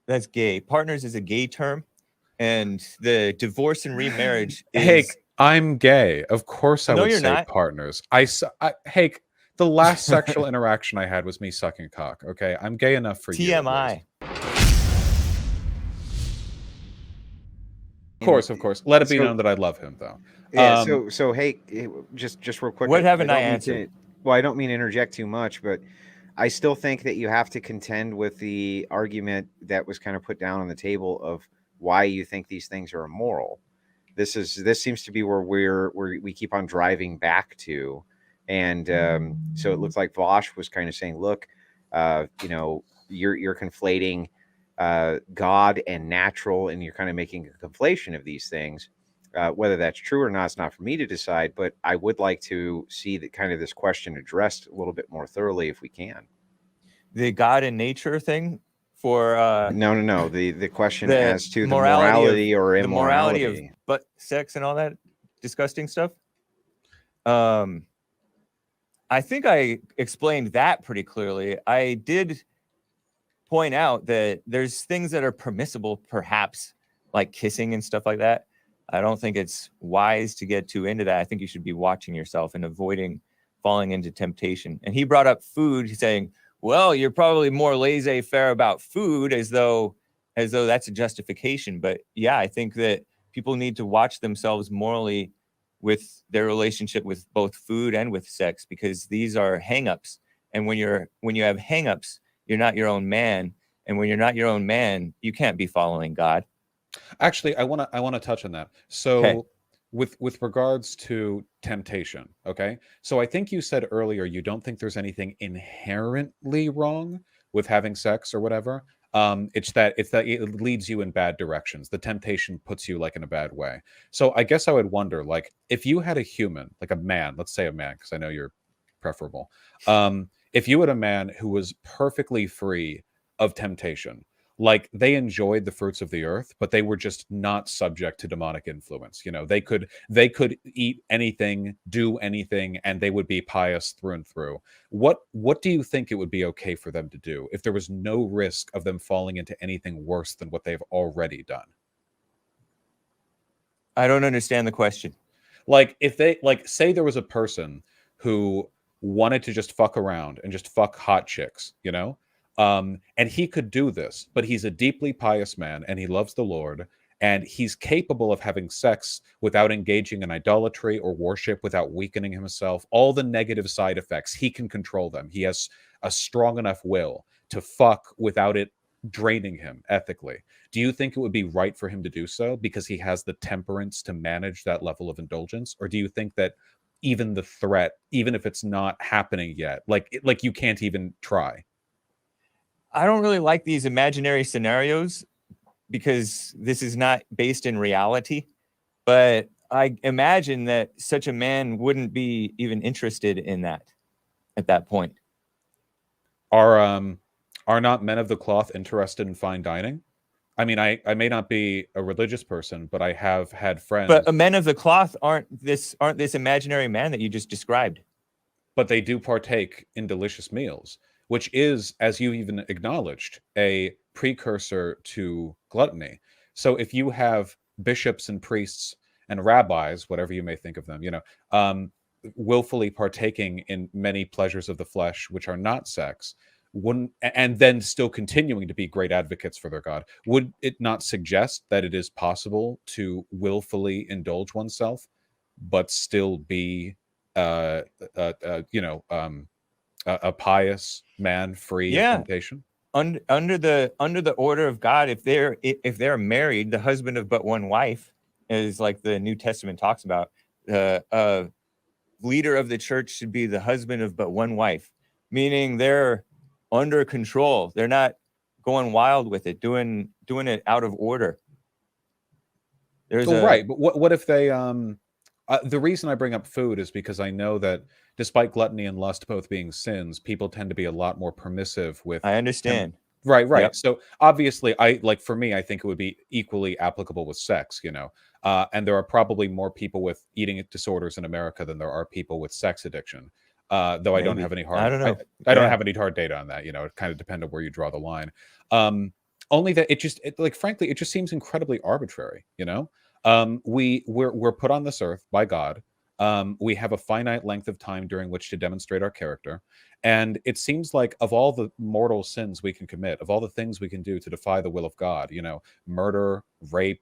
That's gay. Partners is a gay term, and the divorce and remarriage Hake, is. I'm gay. Of course I No, would you're say not. partners. Hake, the last sexual interaction I had was me sucking cock. Okay, I'm gay enough for you, at least. TMI. Of course. Let it be So known that I love him, though. yeah, so hey, just real quick. What I haven't I don't mean answered? to. Well, I don't mean to interject too much, but I still think that you have to contend with the argument that was kind of put down on the table of why you think these things are immoral. This seems to be where we keep on driving back to, and so it looks like Vaush was kind of saying, look, you're conflating God and natural, and you're kind of making a conflation of these things. Whether that's true or not, it's not for me to decide. But I would like to see that kind of this question addressed a little bit more thoroughly, if we can. The God and nature thing for No. The question the as to the morality morality or the morality of immorality. butt sex and all that disgusting stuff. I think I explained that pretty clearly. I did point out that there's things that are permissible, perhaps like kissing and stuff like that. I don't think it's wise to get too into that. I think you should be watching yourself and avoiding falling into temptation. And he brought up food, saying, well, you're probably more laissez-faire about food, as though that's a justification. But yeah, I think that people need to watch themselves morally with their relationship with both food and with sex, because these are hang-ups. And when you have hang-ups, you're not your own man. And when you're not your own man, you can't be following God. Actually, I want to touch on that. So, Okay. with regards to temptation, okay? So I think you said earlier you don't think there's anything inherently wrong with having sex or whatever. It's that it leads you in bad directions. The temptation puts you like in a bad way. So I guess I would wonder, like, if you had a human, like a man, let's say a man, because I know you're preferable. If you had a man who was perfectly free of temptation, like they enjoyed the fruits of the earth, but they were just not subject to demonic influence. You know, they could eat anything, do anything, and they would be pious through and through. What do you think it would be okay for them to do if there was no risk of them falling into anything worse than what they've already done? I don't understand the question. Like, if they, like, say there was a person who wanted to just fuck around and just fuck hot chicks, you know, and he could do this, but he's a deeply pious man and he loves the Lord, and he's capable of having sex without engaging in idolatry or worship, without weakening himself. All the negative side effects, he can control them. He has a strong enough will to fuck without it draining him ethically. Do you think it would be right for him to do so because he has the temperance to manage that level of indulgence? Or do you think that even the threat, even if it's not happening yet, like you can't even try? I don't really like these imaginary scenarios because this is not based in reality. But I imagine that such a man wouldn't be even interested in that at that point. Are not men of the cloth interested in fine dining? I mean, I may not be a religious person, but I have had friends. But men of the cloth aren't this imaginary man that you just described. But they do partake in delicious meals, which is, as you even acknowledged, a precursor to gluttony. So if you have bishops and priests and rabbis, whatever you may think of them, you know, willfully partaking in many pleasures of the flesh, which are not sex, wouldn't, and then still continuing to be great advocates for their God, would it not suggest that it is possible to willfully indulge oneself, but still be, a pious man free of temptation? Under the order of God, if they're married, the husband of but one wife, is like the New Testament talks about. The leader of the church should be the husband of but one wife, meaning they're under control. They're not going wild with it, doing it out of order. Right, but what if they the reason I bring up food is because I know that despite gluttony and lust both being sins, people tend to be a lot more permissive with. I understand. Right. Yep. So obviously, for me, I think it would be equally applicable with sex, you know. And there are probably more people with eating disorders in America than there are people with sex addiction. Though maybe. I don't have any hard. I don't know. I don't have any hard data on that. You know, it kind of depends on where you draw the line. Only that like frankly, it just seems incredibly arbitrary. We're put on this earth by God. We have a finite length of time during which to demonstrate our character, and it seems like of all the mortal sins we can commit, of all the things we can do to defy the will of God, murder, rape,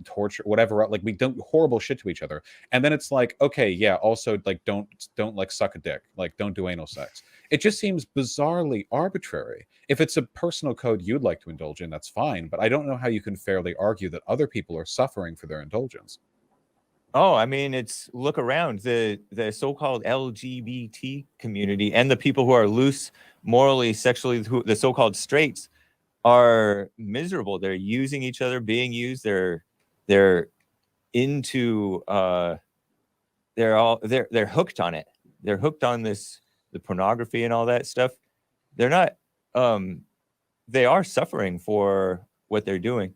torture, whatever, like we do horrible shit to each other, and then it's like, okay, yeah, also like don't like suck a dick, like don't do anal sex. It just seems bizarrely arbitrary. If it's a personal code you'd like to indulge in, that's fine, but I don't know how you can fairly argue that other people are suffering for their indulgence. Oh, I mean, look around the so-called LGBT community and the people who are loose morally, sexually, the so-called straights are miserable. They're using each other, being used. They're into they're hooked on it. They're hooked on the pornography and all that stuff. They're not they are suffering for what they're doing.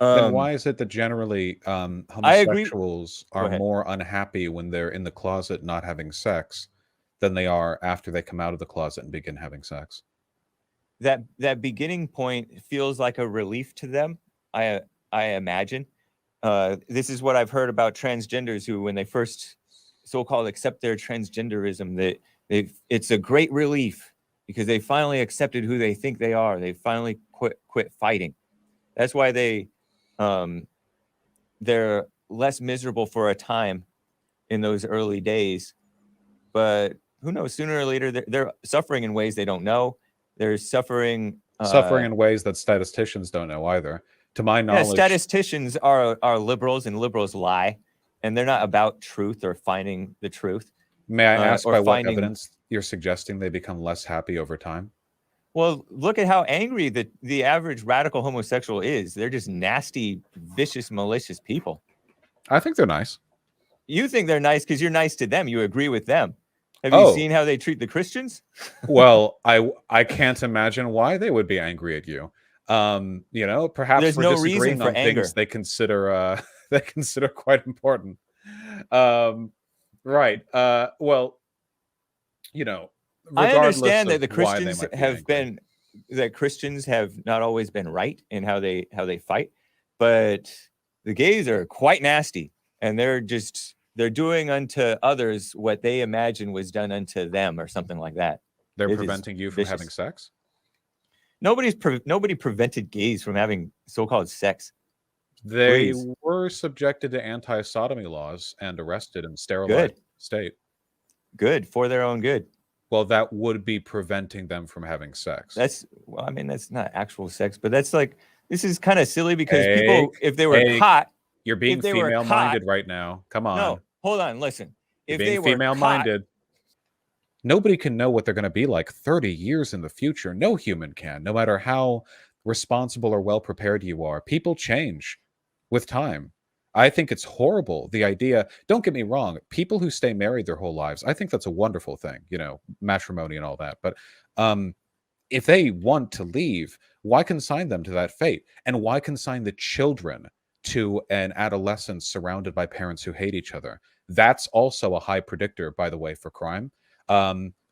Then why is it that generally I agree. homosexuals Go are ahead. more unhappy when they're in the closet not having sex than they are after they come out of the closet and begin having sex? That beginning point feels like a relief to them. I imagine. This is what I've heard about transgenders who, when they first so-called accept their transgenderism, it's a great relief because they finally accepted who they think they are. They finally quit fighting. That's why they're less miserable for a time in those early days. But who knows? Sooner or later, they're suffering in ways they don't know. They're suffering in ways that statisticians don't know either. To my knowledge, statisticians are liberals, and liberals lie, and they're not about truth or finding the truth. May I ask by what evidence you're suggesting they become less happy over time? Well, look at how angry the average radical homosexual is. They're just nasty, vicious, malicious people. I think they're nice. You think they're nice because you're nice to them. You agree with them. Have you seen how they treat the Christians? Well, I can't imagine why they would be angry at you. Perhaps there's no reason for on anger. Things they consider quite important. Right. Well, I understand that the Christians Christians have not always been right in how they fight, but the gays are quite nasty, and they're doing unto others what they imagine was done unto them, or something like that. They're preventing you from having sex? Nobody prevented gays from having so-called sex. They were subjected to anti-sodomy laws and arrested and sterilized in the state. Good, for their own good. Well, that would be preventing them from having sex. That's not actual sex, but that's like, this is kind of silly because people, if they were caught, you're being female-minded right now. Come on. No, hold on, listen. If they were female-minded, nobody can know what they're going to be like 30 years in the future. No human can, no matter how responsible or well-prepared you are. People change with time. I think it's horrible, the idea. Don't get me wrong. People who stay married their whole lives, I think that's a wonderful thing, matrimony and all that. But if they want to leave, why consign them to that fate? And why consign the children to an adolescence surrounded by parents who hate each other? That's also a high predictor, by the way, for crime.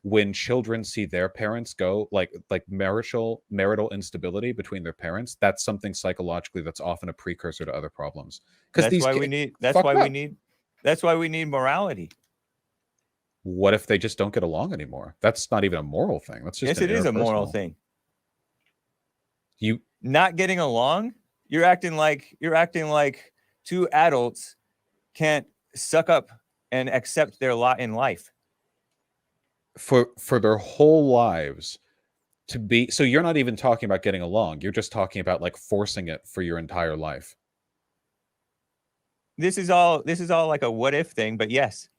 When children see their parents go like marital instability between their parents, that's something psychologically that's often a precursor to other problems. Because that's why we need morality. What if they just don't get along anymore? That's not even a moral thing. That's just it is a moral thing. You not getting along, you're acting like two adults can't suck up and accept their lot in life. For their whole lives to be, so you're not even talking about getting along, you're just talking about like forcing it for your entire life. This is all like a what if thing, but yes.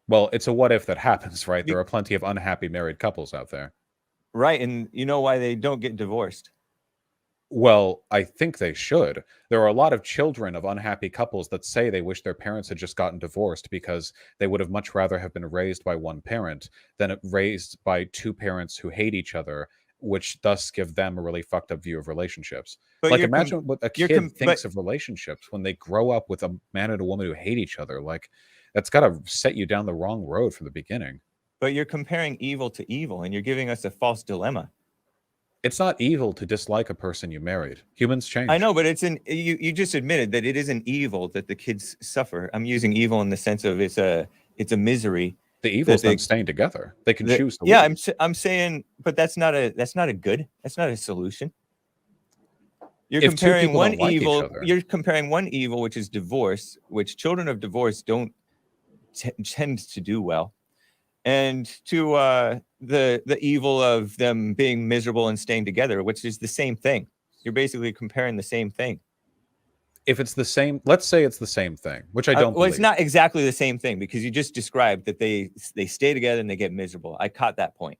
Well, it's a what if that happens, right? There are plenty of unhappy married couples out there. Right, and you know why they don't get divorced? Well, I think they should. There are a lot of children of unhappy couples that say they wish their parents had just gotten divorced because they would have much rather have been raised by one parent than raised by two parents who hate each other, which thus give them a really fucked up view of relationships. But like, imagine what a kid thinks of relationships when they grow up with a man and a woman who hate each other. Like, that's got to set you down the wrong road from the beginning. But you're comparing evil to evil, and you're giving us a false dilemma. It's not evil to dislike a person you married. Humans change. I know, but you just admitted that it isn't evil that the kids suffer. I'm using evil in the sense of it's a misery. The evil's them staying together. They can choose to yeah, leave. I'm saying, but that's not a good. That's not a solution. You're If two comparing people one don't like each evil. other. You're comparing one evil, which is divorce, which children of divorce don't tend to do well, and to the evil of them being miserable and staying together, which is the same thing. You're basically comparing the same thing. If it's the same, let's say it's the same thing, which I don't well, believe. it's not exactly the same thing because you just described that they stay together and they get miserable. I caught that point.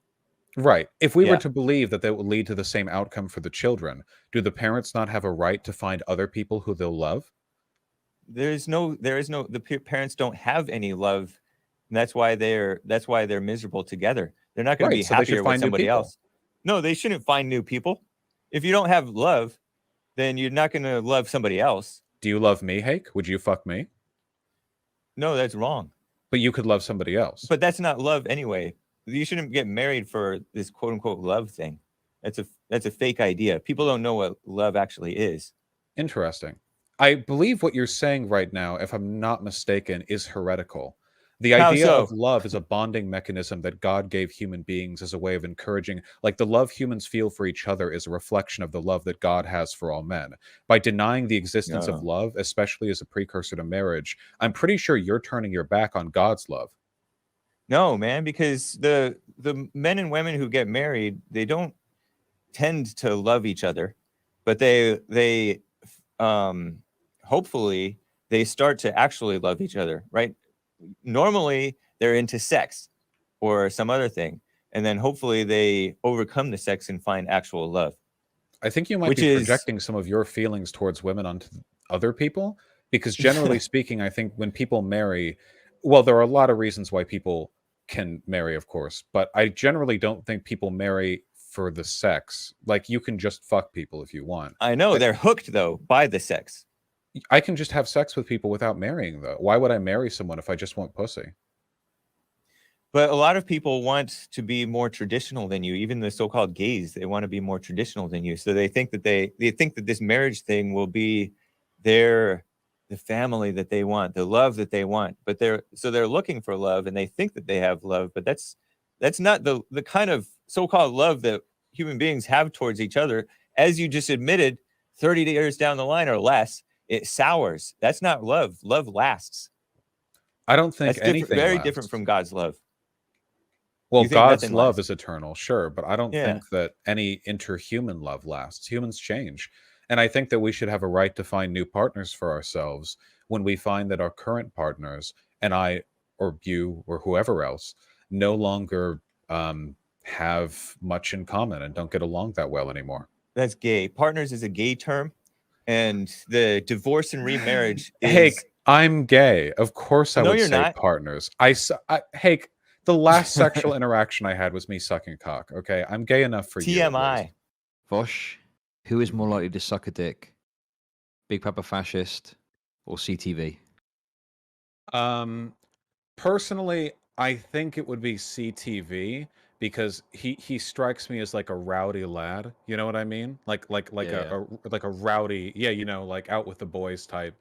Right. If we Yeah. were to believe that would lead to the same outcome for the children, do the parents not have a right to find other people who they'll love? There is no. The parents don't have any love. And that's why they're miserable together. They're not going to be Right, so they should happier with find new somebody people. else. No, they shouldn't find new people. If you don't have love, then you're not going to love somebody else. Do you love me, Hake? Would you fuck me? No, that's wrong. But you could love somebody else. But that's not love anyway. You shouldn't get married for this quote unquote love thing. That's a fake idea. People don't know what love actually is. Interesting. I believe what you're saying right now, if I'm not mistaken, is heretical. The How idea so? of love is a bonding mechanism that God gave human beings as a way of encouraging, like the love humans feel for each other is a reflection of the love that God has for all men. By denying the existence of No. love, especially as a precursor to marriage, I'm pretty sure you're turning your back on God's love. No, man, because the men and women who get married, they don't tend to love each other, but they hopefully they start to actually love each other, right? Normally they're into sex or some other thing, and then hopefully they overcome the sex and find actual love. I think you might Which be is- projecting some of your feelings towards women onto other people, because generally speaking, I think when people marry, well, there are a lot of reasons why people can marry, of course, but I generally don't think people marry for the sex. Like, you can just fuck people if you want. I know they're hooked though by the sex. I can just have sex with people without marrying, though. Why would I marry someone if I just want pussy? But a lot of people want to be more traditional than you. Even the so-called gays, they want to be more traditional than you. So they think that they think that this marriage thing will be the family that they want, the love that they want. But they're looking for love, and they think that they have love. But that's not the kind of so-called love that human beings have towards each other. As you just admitted, 30 years down the line or less, it sours. That's not love. Love lasts. I don't think That's anything very lasts. different from God's love. Well, You think God's nothing love lasts? is eternal, sure, but I don't Yeah. think that any interhuman love lasts. Humans change. And I think that we should have a right to find new partners for ourselves when we find that our current partners, and I, or you, or whoever else, no longer have much in common and don't get along that well anymore. That's gay. Partners is a gay term, and the divorce and remarriage is. Hake, I'm gay. Of course I No, would you're say not. partners. Hake, the last sexual interaction I had was me sucking cock, okay? I'm gay enough for you. at TMI. least. Vaush, who is more likely to suck a dick? Big Papa Fascist or CTV? Personally, I think it would be CTV because he strikes me as like a rowdy lad. You know what I mean? Like Yeah. a rowdy, yeah, like out with the boys type.